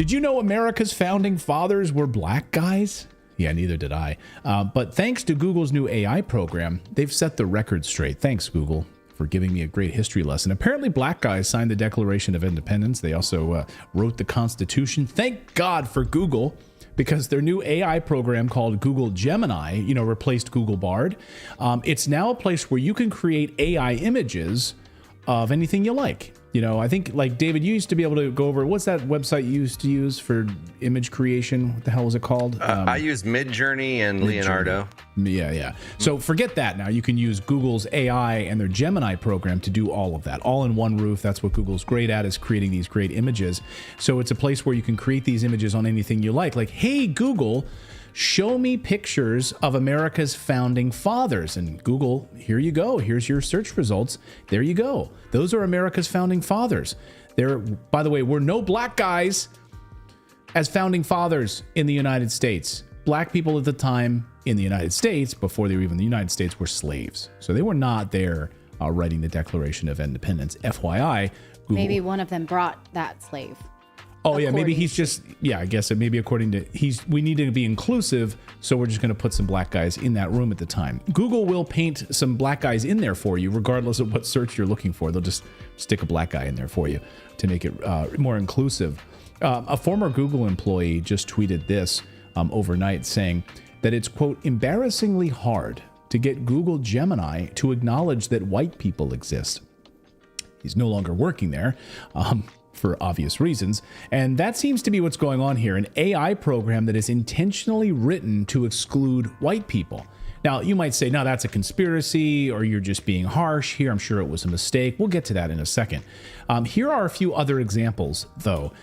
Did you know America's founding fathers were black guys? Yeah, neither did I. But thanks to Google's new AI program, they've set the record straight. Thanks, Google, for giving me a great history lesson. Apparently, black guys signed the Declaration of Independence. They also wrote the Constitution. Thank God for Google, because their new AI program called Google Gemini, replaced Google Bard. It's now a place where you can create AI images of anything you like. I think, like, David, you used to be able to go over, what's that website you used to use for image creation? What the hell was it called? I use Midjourney and Leonardo. Yeah. So forget that now. You can use Google's AI and their Gemini program to do all of that, all in one roof. That's what Google's great at, is creating these great images. So it's a place where you can create these images on anything you like. Like, hey, Google, show me pictures of America's founding fathers. And Google, here you go. Here's your search results. There you go. Those are America's founding fathers. There, by the way, were no black guys as founding fathers in the United States. Black people at the time in the United States, before they were even in the United States, were slaves. So they were not there writing the Declaration of Independence. FYI, Google, maybe one of them brought that slave. Oh, yeah, maybe he's just, I guess it maybe according to, we need to be inclusive, so we're just going to put some black guys in that room at the time. Google will paint some black guys in there for you, regardless of what search you're looking for. They'll just stick a black guy in there for you to make it more inclusive. A former Google employee just tweeted this overnight, saying that it's, quote, embarrassingly hard to get Google Gemini to acknowledge that white people exist. He's no longer working there. For obvious reasons. And that seems to be what's going on here, an AI program that is intentionally written to exclude white people. Now, you might say, no, that's a conspiracy, or you're just being harsh here. I'm sure it was a mistake. We'll get to that in a second. Here are a few other examples, though.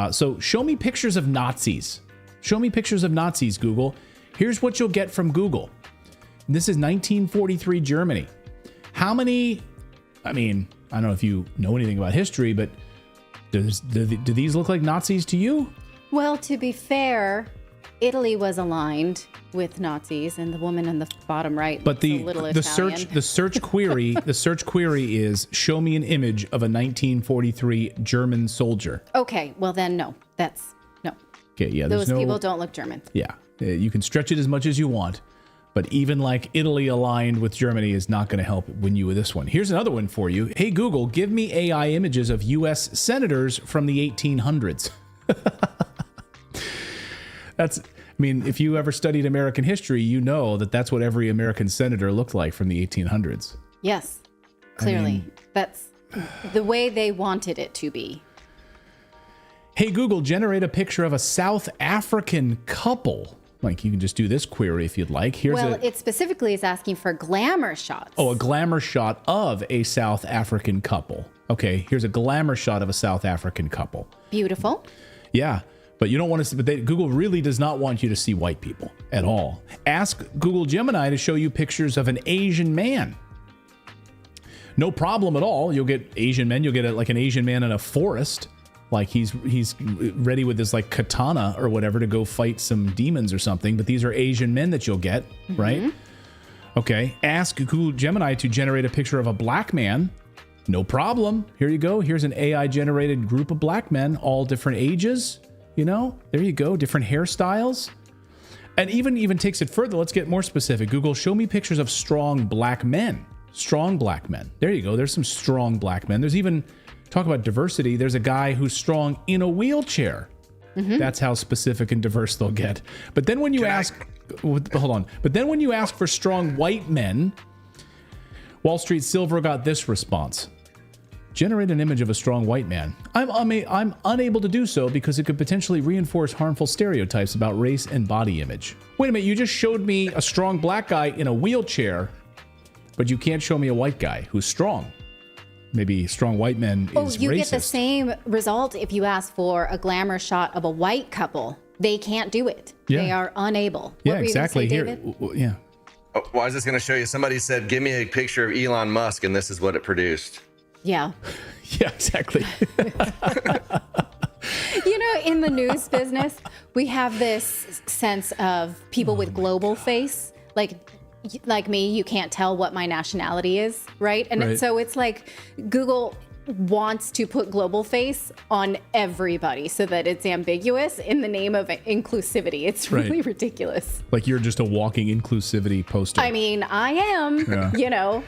So show me pictures of Nazis. Show me pictures of Nazis, Google. Here's what you'll get from Google. This is 1943 Germany. How many, I don't know if you know anything about history, but do these look like Nazis to you? Well, to be fair, Italy was aligned with Nazis, and the woman on the bottom right. But the search query is, show me an image of a 1943 German soldier. Okay, well then no, no. Okay, yeah, those people don't look German. Yeah, you can stretch it as much as you want. But even like Italy aligned with Germany is not going to help win you with this one. Here's another one for you. Hey, Google, give me AI images of U.S. senators from the 1800s. If you ever studied American history, you know that that's what every American senator looked like from the 1800s. Yes, clearly. That's the way they wanted it to be. Hey, Google, generate a picture of a South African couple. Like, you can just do this query if you'd like. It specifically is asking for glamour shots. Oh, a glamour shot of a South African couple. Okay, here's a glamour shot of a South African couple. Beautiful. Yeah, but you don't want to see, Google really does not want you to see white people at all. Ask Google Gemini to show you pictures of an Asian man. No problem at all. You'll get Asian men. You'll get an Asian man in a forest. Like he's ready with his like katana or whatever to go fight some demons or something. But these are Asian men that you'll get, right? Okay. Ask Google Gemini to generate a picture of a black man. No problem. Here you go. Here's an AI generated group of black men, all different ages. There you go. Different hairstyles. And even takes it further. Let's get more specific. Google, show me pictures of strong black men. Strong black men. There you go. There's some strong black men. There's even, talk about diversity, there's a guy who's strong in a wheelchair. That's how specific and diverse they'll get. But then when you But then when you ask for strong white men, Wall Street Silver got this response. Generate an image of a strong white man. I'm unable to do so because it could potentially reinforce harmful stereotypes about race and body image. Wait a minute, you just showed me a strong black guy in a wheelchair, but you can't show me a white guy who's strong. Maybe strong white men is racist. You get the same result if you ask for a glamour shot of a white couple. They can't do it. Yeah. They are unable. Yeah, exactly. Here, yeah. Oh, why is this going to show you? Somebody said, give me a picture of Elon Musk, and this is what it produced. Yeah. Yeah, exactly. In the news business, we have this sense of people with global face. Like me, you can't tell what my nationality is, right? And so it's like Google wants to put global face on everybody so that it's ambiguous in the name of inclusivity. It's really ridiculous. Like you're just a walking inclusivity poster. I mean, I am, you know.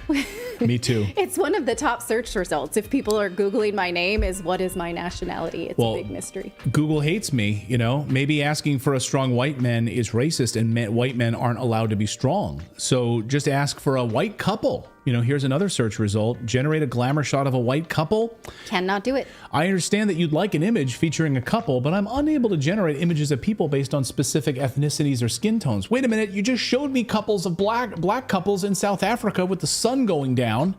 Me too. It's one of the top search results. If people are Googling my name is what is my nationality? It's a big mystery. Google hates me, you know. Maybe asking for a strong white man is racist and white men aren't allowed to be strong. So just ask for a white couple. You know, here's another search result. Generate a glamour shot of a white couple. Cannot do it. I understand that you'd like an image featuring a couple, but I'm unable to generate images of people based on specific ethnicities or skin tones. Wait a minute, you just showed me couples of black couples in South Africa with the sun going down.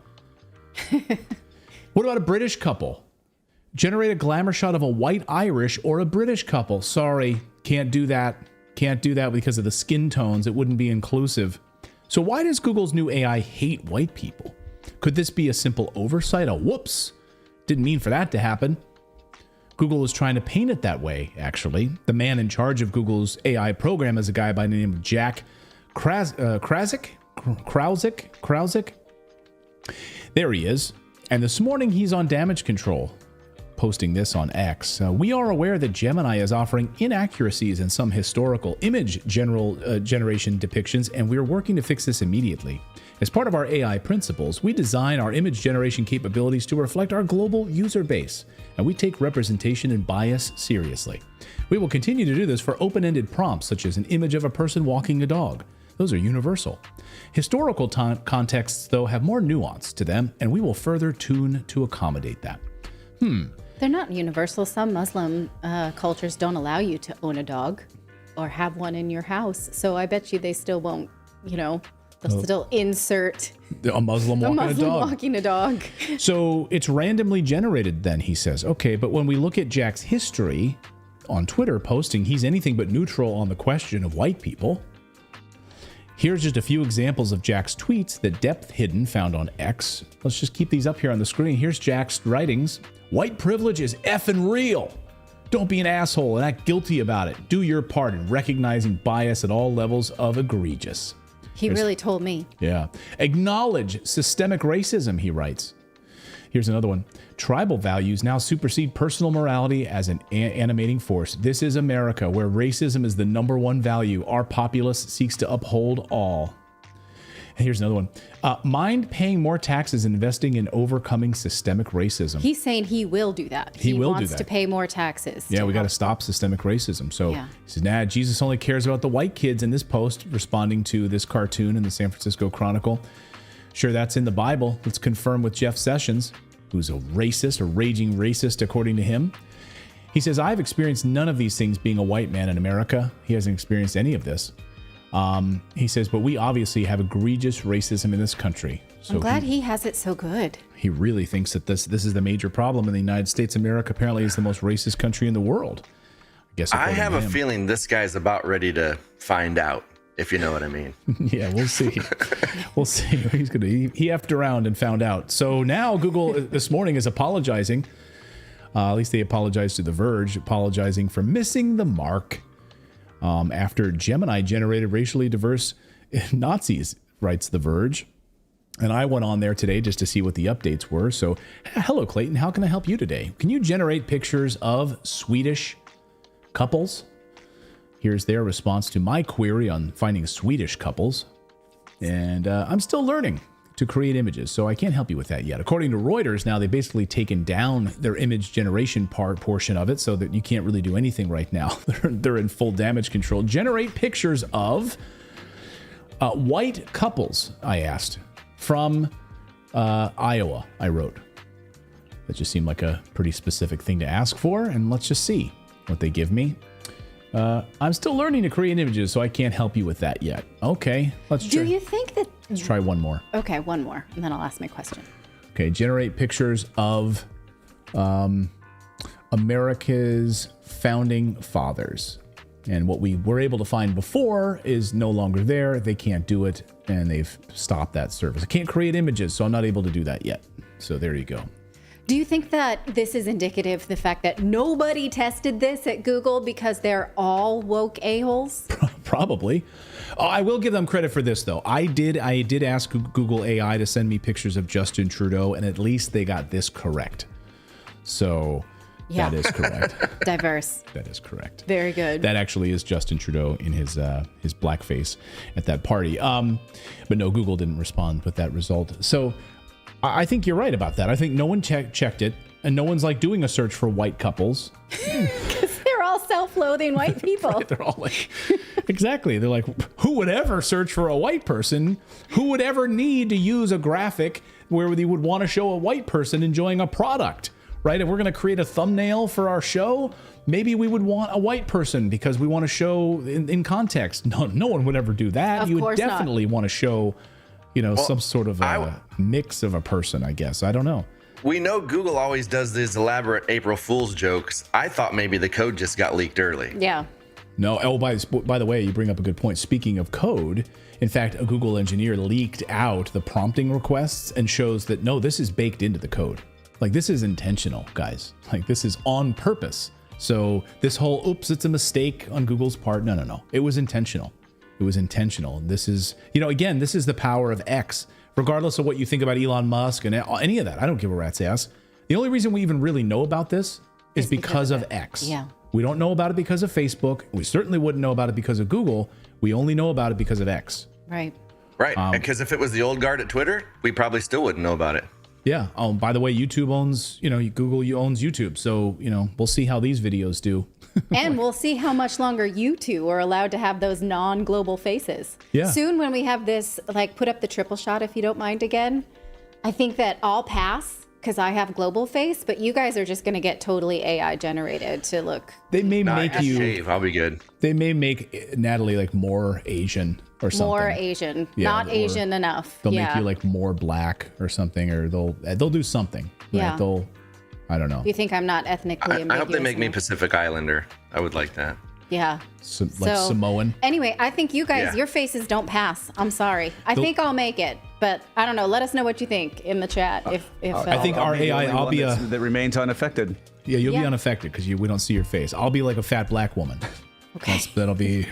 What about a British couple? Generate a glamour shot of a white Irish or a British couple. Sorry, can't do that. Can't do that because of the skin tones. It wouldn't be inclusive. So why does Google's new AI hate white people? Could this be a simple oversight? A whoops. Didn't mean for that to happen. Google is trying to paint it that way, actually. The man in charge of Google's AI program is a guy by the name of Jack Krausick. There he is. And this morning he's on damage control, posting this on X. We are aware that Gemini is offering inaccuracies in some historical image generation depictions, and we are working to fix this immediately. As part of our AI principles, we design our image generation capabilities to reflect our global user base, and we take representation and bias seriously. We will continue to do this for open-ended prompts, such as an image of a person walking a dog. Those are universal. Historical contexts, though, have more nuance to them, and we will further tune to accommodate that. They're not universal. Some Muslim cultures don't allow you to own a dog or have one in your house. So I bet you they still won't, you know, they'll still insert a Muslim walking a dog. So it's randomly generated then, he says. Okay, but when we look at Jack's history on Twitter posting, he's anything but neutral on the question of white people. Here's just a few examples of Jack's tweets that Depth Hidden found on X. Let's just keep these up here on the screen. Here's Jack's writings. White privilege is effing real. Don't be an asshole and act guilty about it. Do your part in recognizing bias at all levels of egregious. He really told me. Yeah. Acknowledge systemic racism, he writes. Here's another one. Tribal values now supersede personal morality as an animating force. This is America, where racism is the number one value. Our populace seeks to uphold all. And here's another one. Mind paying more taxes and investing in overcoming systemic racism. He's saying he will do that. He will wants do that. to pay more taxes. Yeah, we got to stop systemic racism. So Yeah. he says, nah, Jesus only cares about the white kids in this post, responding to this cartoon in the San Francisco Chronicle. Sure, that's in the Bible. Let's confirm with Jeff Sessions, who's a racist, a raging racist, according to him. He says, I've experienced none of these things being a white man in America. He hasn't experienced any of this. He says, but we obviously have egregious racism in this country. So I'm glad he has it so good. he really thinks that this is the major problem in the United States. America apparently is the most racist country in the world. I guess I have a feeling this guy's about ready to find out, if you know what I mean. Yeah, we'll see. We'll see. He effed around and found out. So now Google this morning is apologizing. At least they apologized to The Verge, apologizing for missing the mark after Gemini generated racially diverse Nazis, writes The Verge. And I went on there today just to see what the updates were. So, hello, Clayton. How can I help you today? Can you generate pictures of Swedish couples? Here's their response to my query on finding Swedish couples. And I'm still learning to create images, so I can't help you with that yet. According to Reuters, now they've basically taken down their image generation portion of it so that you can't really do anything right now. They're in full damage control. Generate pictures of white couples, I asked, from Iowa, I wrote. That just seemed like a pretty specific thing to ask for, and let's just see what they give me. I'm still learning to create images, so I can't help you with that yet. Okay, let's try. Do you think that... Let's try one more. Okay, one more, and then I'll ask my question. Okay, generate pictures of America's founding fathers. And what we were able to find before is no longer there. They can't do it, and they've stopped that service. I can't create images, so I'm not able to do that yet. So there you go. Do you think that this is indicative of the fact that nobody tested this at Google because they're all woke a-holes? Probably. Oh, I will give them credit for this, though. I did ask Google AI to send me pictures of Justin Trudeau, and at least they got this correct. So Yeah. that is correct. Diverse. That is correct. Very good. That actually is Justin Trudeau in his blackface at that party. But no, Google didn't respond with that result. So I think you're right about that. I think no one checked it, and no one's like doing a search for white couples. They're all self-loathing white people. They're all like, exactly. They're like, who would ever search for a white person? Who would ever need to use a graphic where they would want to show a white person enjoying a product? Right? If we're going to create a thumbnail for our show, maybe we would want a white person because we want to show in context. No one would ever do that. You would definitely want to show, some sort of a mix of a person, I guess. I don't know. We know Google always does these elaborate April Fool's jokes. I thought maybe the code just got leaked early. Yeah. No. Oh, by the way, you bring up a good point. Speaking of code, in fact, a Google engineer leaked out the prompting requests and shows that, no, this is baked into the code. Like, this is intentional, guys. Like, this is on purpose. So this whole, oops, it's a mistake on Google's part. No. It was intentional. It was intentional. This is, again, this is the power of X. Regardless of what you think about Elon Musk and any of that, I don't give a rat's ass. The only reason we even really know about this is because of X. Yeah. We don't know about it because of Facebook. We certainly wouldn't know about it because of Google. We only know about it because of X. Right. Right. Because if it was the old guard at Twitter, we probably still wouldn't know about it. Yeah. By the way, YouTube owns, Google owns YouTube. So, we'll see how these videos do. And we'll see how much longer you two are allowed to have those non-global faces. Yeah. Soon when we have this, put up the triple shot if you don't mind again, I think that I'll pass because I have global face, but you guys are just going to get totally AI generated to look. They may make you shave. I'll be good. They may make Natalie like more Asian or something. More Asian. Yeah, Not Asian enough. They'll make you like more black or something, or they'll do something. Right? Yeah. I don't know. You think I'm not ethnically ambiguous? I hope they make me enough? Pacific Islander. I would like that. Yeah. Like Samoan. Anyway, I think you guys, Yeah. your faces don't pass. I'm sorry. I think I'll make it, but I don't know. Let us know what you think in the chat. If I think our AI, I'll be that remains unaffected. Yeah, you'll be unaffected because we don't see your face. I'll be like a fat black woman. Okay. That's what I'll be.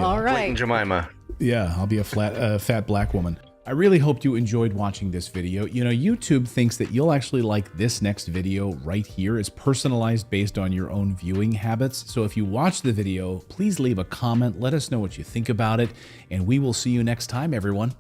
All like. right. Blatant Jemima. Yeah, I'll be a fat black woman. I really hoped you enjoyed watching this video. YouTube thinks that you'll actually like this next video right here. It's personalized based on your own viewing habits. So if you watch the video, please leave a comment. Let us know what you think about it. And we will see you next time, everyone.